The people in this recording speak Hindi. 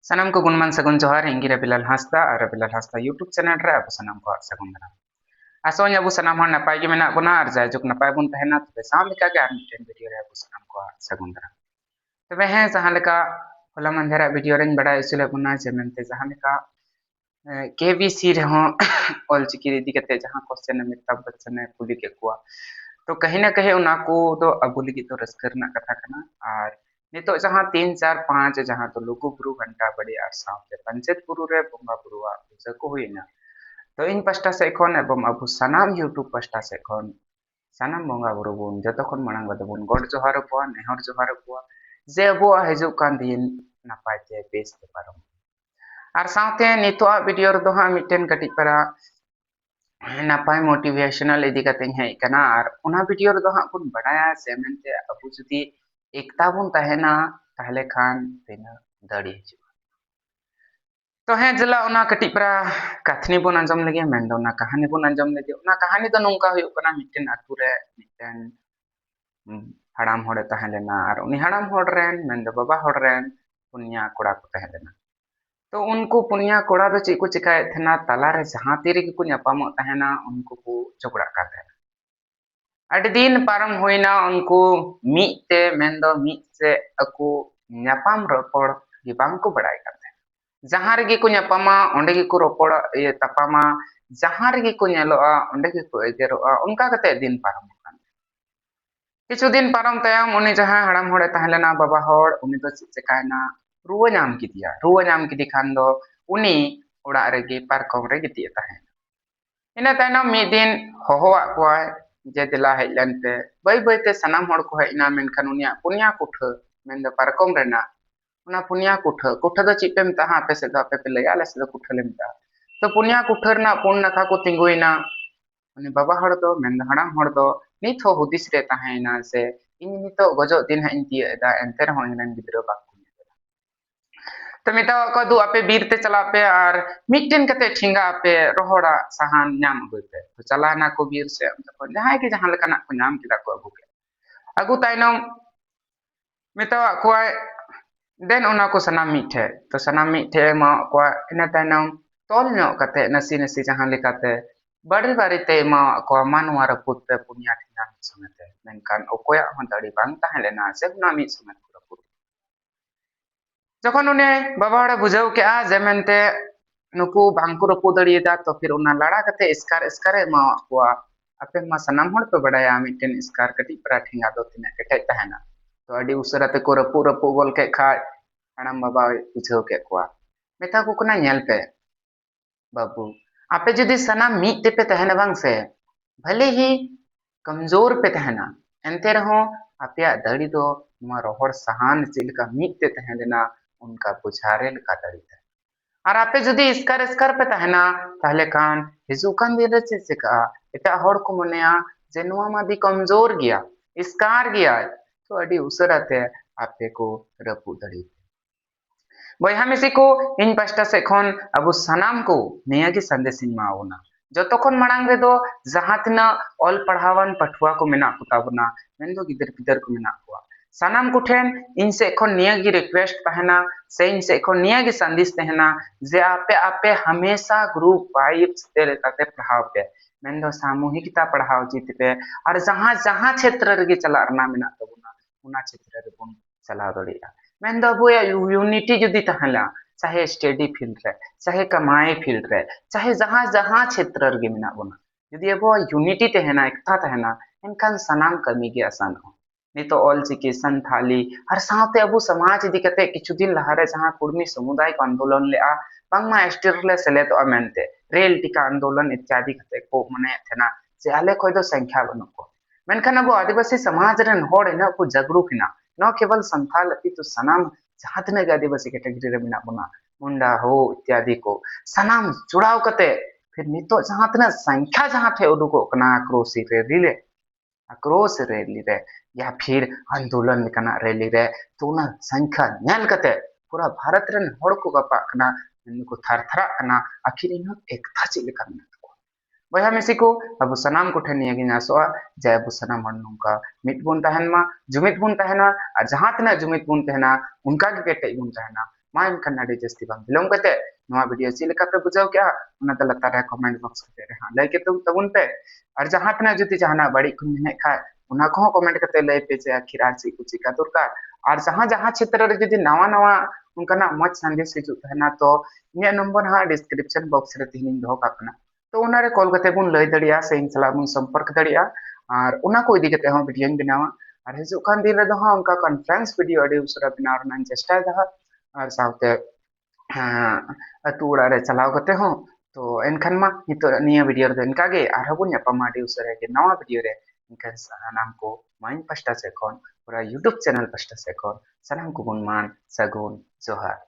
सानाम को गुणमान सगुन जोहार इंगी रबिलाल हांसदा और रबिलाल हांसदा यूट्यूब चैनल रे अब सानाम को सगुन दाराम आसोनी अब सानाम हर नपाय गे मेना बोना और जायजुक नपाय बुन तहना तबे साम लेका गे आर मिटेन वीडियो रे अब सानाम को सगुन दाराम तबे हैं जहां लेका होला मंधेरा वीडियो रे बड़ा इसले बुना जे मेनते जहां लेका केबीसी रे हो ऑल चिकी इदी कते जहां क्वेश्चन अमिताभ बच्चन ने कुली के कुआ तो कहीं ना कहीं उना को तो अबु लगी तो रस्कर ना कथा कना और नितो जहां 3 4 5 जहां तो लुगु बुरु घंटा बड़ी और सावते पंचायत बुरु रे बोंगा बुरुआ पूजा को हुईना तो इन पास्टा से खन एवं अबु सनाम यूट्यूब पास्टा से खन सनाम बोंगा बुरु बुन जतो खन मांग बदबुन गॉड जोहार को नेहर जोहार को जे अबु हिजु कान दिन नापायते बेस ते पारम और सावते नितो वीडियो रे दो हा मिटेन कटिक para नापाय मोटिवेशनल इदी कते हेय कना और उना वीडियो रे दो हा बुन बडाया से मेनते अबु जुदी एकता बुन तहेना ताहले खान तेना दाड़ी हिजु तो हैं जला उना कटिक para कथनी बुन अंजम लगे मेंदो ना कहानी बुन अंजम लगे उना कहानी तो नोंका हुयो कना मिटेन अतु रे मिटेन हड़ाम होड़े तहे लेना और उनी हड़ाम होड़ रेन मेंदो बाबा होड़ रेन पुनिया कोड़ा को तहे लेना तो उनको पुनिया कोड़ा दो चेक को चिकाए थेना तला रे जहां तीरे की को न्यापामो तहेना उनको को झगड़ा का तहेना अडी दिन पारम होइना उनको मीते मेंदो मीत से अको न्यापाम रोपड़ गी बांग को बड़ाई का तहेना जहां रे को न्यापामा ओंडे गी को रोपड़ ये तपामा जहां रे को नेलोआ ओंडे गी को एगेरोआ उनका कते दिन पारम किछु दिन पारम तयम उनी जहां हड़ाम होड़े तहलेना बाबा होड़ उनी तो चिकायना रुआ नाम किदिया रुआ नाम किदि खान दो उनी ओड़ा रेगी पारकम रे गिति तहे इन तायनम मी दिन होहोआ कोय जे दिला हेलन पे बै बै ते सनाम होड़ को हेना मेनखान उनिया पुनिया कुठ मेन दो पारकम रेना उना पुनिया कुठ दो चिपेम तहा पे से दो पे पे ले आले से दो कुठ लेम ता तो पुनिया कुठरना पुन नखा को तिंगुइना उनी बाबा होड़ दो मेन हड़ाम होड़ दो नित हो हुदिस रे तहेना से इन नितो गजो दिन हा इंती दा एंते रहो इन गिद्रो बा तो मिता को दु आपे बीर ते चला पे और मिटेन कते ठिंगा आपे रोहड़ा सहान नाम अगुई पे तो चला ना को बीर से तो जहां के जहां लका ना को नाम किदा को अगु के अगु ताइनम मिता को den ona ko sanam mithe to sanam mithe ma ko ina tainam tol nyok kate nasi nasi jahan lekate bari bari te ma ko manwa raput pe punya thina samete menkan okoya hon tadi bang tahelena se na mi samet raput जखन उन्हें बाबा हड़ा बुझाव के आ जेमेंते नुकु बांको रपो दड़िएदा तो फिर उना लड़ा कते स्कार स्कार मा को अपे मा सनाम हड़ पे बड़ाया मिटेन स्कार कटी पराठिंगा दो तिने केटे तहना तो अडी उसराते को रपो रपो गोल के खा हड़ाम बाबा बुझाव के को मेता को कना नेल पे बाबू आपे जदी सनाम मीत ते पे तहना बांग से भले ही कमजोर पे तहना एंते रहो आपया दड़ी दो मा रोहड़ सहान चिलका मीत ते तहना उनका बुझारेल का दड़ी थे और आपे जदी स्कार स्कार पे तहना ताहले कान हिजुकान दिन रे चिका एटा होड़ को मनेया जे नुआ मा दी कमजोर गया स्कार गया तो अडी उसराते आपे को रपु दड़ी बयहा मिसी को इन पास्टा से खन अबु सनाम को निया की संदेशिन मावना जतखन मांग रे दो जहां तना ऑल पढ़ावन पठुआ को मेना कुताबना मेन गिदर पिदर को मेना को सानाम कुठेन इन से खन निया की रिक्वेस्ट तहना से इन से खन निया की संदेश तहना जे आपे आपे हमेशा ग्रुप वाइब्स ते लेताते पढ़ाव पे मेन दो सामूहिकता पढ़ाव जीत पे और जहां जहां क्षेत्र रे चला रना मेना तबुना उना क्षेत्र रे बन चला दड़िया मेन दो अबु यूनिटी जदी तहला चाहे स्टडी फील्ड रे चाहे कमाए फील्ड रे चाहे जहां जहां क्षेत्र रे मेना बना जदी अब यूनिटी तहना एकता तहना एनखान सनाम कमी के आसान हो नितो ऑल चिकी संथाली हर साथे अबु समाज इदी कते किछु दिन लहारे जहां कुर्मी समुदाय को आंदोलन ले आ बांगमा एसटीर ले सेलेत ओ मेनते रेल टिका आंदोलन इत्यादि कते को मने थेना जे आले कोई दो संख्या बनो को मेनखान अबु आदिवासी समाज रेन होड़ इन को जागरूक ना न केवल संथाल अपितु सनाम जहां तने आदिवासी कैटेगरी रे मेना बना मुंडा हो इत्यादि को सनाम जुड़ाव कते फिर नितो जहां तना संख्या जहां थे उडुको कना क्रोसी रे रिले आक्रोश रैली रे या फिर आंदोलन कना रैली रे तो ना संख्या नेल कते पूरा भारत रेन होड़ को गपा कना इनको थरथरा कना आखिर इन एकता चिल करना बया मिसी को अब सनाम को ठन यगी नासोआ जय अब सनाम हनुका मित बुन तहन मा जुमित बुन तहना आ जहां तना जुमित बुन तहना उनका के केटे बुन तहना मा एनखान आडी जस्ती बांग बिलोम कते नवा वीडियो चेक लेका पे बुझाव क्या उना द लतार रे कमेंट बॉक्स कते रे हां लay के तबुन पे और जहां तना जुति जहाना बड़ी कुन मेने खा उना को कमेंट कते लay पे जे आखिर आज ची कुछ का दरकार और जहां जहां क्षेत्र रे जुति नवा नवा उनकाना मत संदेश हिजु तहना तो इnya नंबर हा डिस्क्रिप्शन बॉक्स रे तिहिन दो काकना तो उना रे कॉल कते बुन लay दड़िया से इन सला बुन संपर्क दड़िया और उना को इदी कते हो वीडियो बनावा और हिजु खान दिन रे दो हा उनका कॉन्फ्रेंस वीडियो अडी उसरा बिना और नान चेष्टा दा और साउते अतु उड़ा रे चलाव कते हो तो एनखान मा नितो निया वीडियो रे इनका गे आर हबुन यापामा अडी उसरा के नवा वीडियो रे इनखान सानाम को माइन पास्टा से कोन पूरा यूट्यूब चैनल पास्टा से कोन सानाम को बुन मान सगुन जोहार